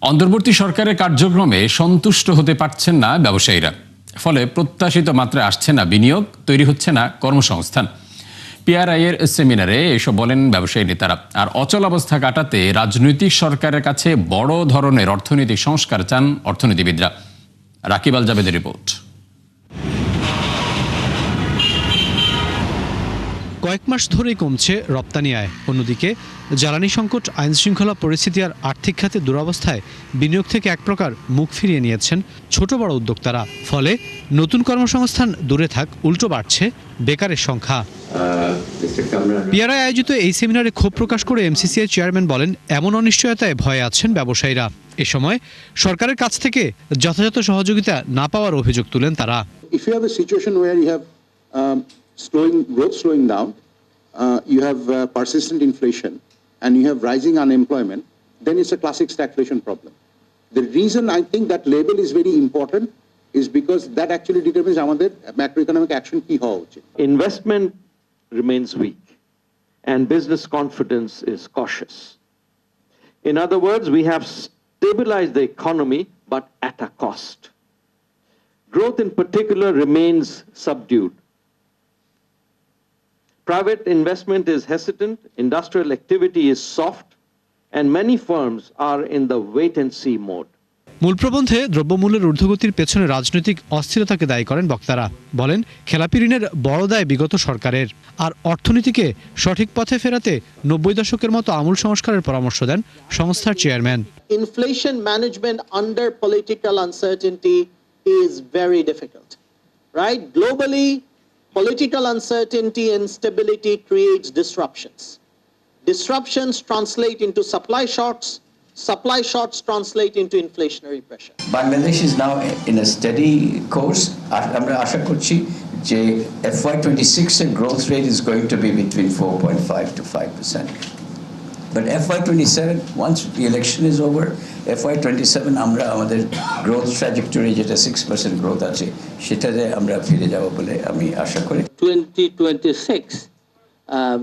অন্তর্বর্তী সরকারের কার্যক্রমে সন্তুষ্ট হতে পারছেন না ব্যবসায়ীরা। ফলে প্রত্যাশিত মাত্রায় আসছে না বিনিয়োগ, তৈরি হচ্ছে না কর্মসংস্থান। পিআরআই এর সেমিনারে এসব বলেন ব্যবসায়ী নেতারা। আর অচল অবস্থা কাটাতে রাজনৈতিক সরকারের কাছে বড় ধরনের অর্থনৈতিক সংস্কার চান অর্থনীতিবিদরা। রাকিব আল জাবেদের রিপোর্ট। কয়েক মাস ধরেই কমছে রপ্তানি আয়। অন্যদিকে জ্বালানি সংকট, আইনশৃঙ্খলা পরিস্থিতি আর আর্থিক খাতে দুরবস্থায় বিনিয়োগ থেকে এক প্রকার মুখ ফিরিয়ে নিয়েছেন ছোট বড় উদ্যোক্তারা। ফলে নতুন কর্মসংস্থান দূরে থাক, উল্টো বাড়ছে বেকারের সংখ্যা। পিআরআই আয়োজিত এই সেমিনারে ক্ষোভ প্রকাশ করে এমসিসিআই চেয়ারম্যান বলেন, এমন অনিশ্চয়তায় ভয়ে আছেন ব্যবসায়ীরা। এ সময় সরকারের কাছ থেকে যথাযথ সহযোগিতা না পাওয়ার অভিযোগ তুলেন তারা। Growth slowing down, you have persistent inflation, and you have rising unemployment, then it's a classic stagflation problem. The reason I think that label is very important is because that actually determines our macroeconomic action key howa uchit. Investment remains weak, and business confidence is cautious. In other words, we have stabilized the economy, but at a cost. Growth in particular remains subdued. Private investment is hesitant, industrial activity is soft, and many firms are in the wait-and-see mode. মূল প্রবন্ধে দ্রব্যমূল্যের ঊর্ধ্বগতির পেছনে রাজনৈতিক অস্থিরতাকে দায়ী করেন বক্তারা। বলেন, খেলাপি ঋণের বড় দায় বিগত সরকারের। আর অর্থনীতিকে সঠিক পথে ফেরাতে ৯০ দশকের মতো আমূল সংস্কারের পরামর্শ দেন সংস্থার chairman. Inflation management under political uncertainty is very difficult, right? Globally, political uncertainty and instability creates disruptions. Disruptions translate into supply shocks translate into inflationary pressure. Bangladesh is now in a steady course. Amra asha korchi je FY26 growth rate is going to be between 4.5 to 5%. But FY27, once the election is over, FY27 আমরা আমাদের growth trajectory যেটা 6% growth আছে সেটাতে আমরা ফিরে যাব বলে আমি আশা করি। 2026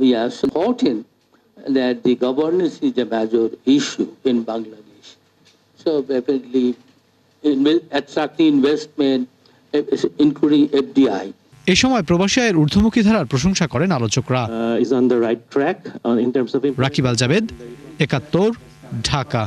we are supporting that the governance is a major issue in Bangladesh. So definitely attracting investment, including FDI. এ সময় প্রবাসী আয়ের ঊর্ধ্বমুখী ধারার প্রশংসা করেন আলোচকরা। Is on the right track in terms of Rakib Al Jabed, ৭১, Dhaka.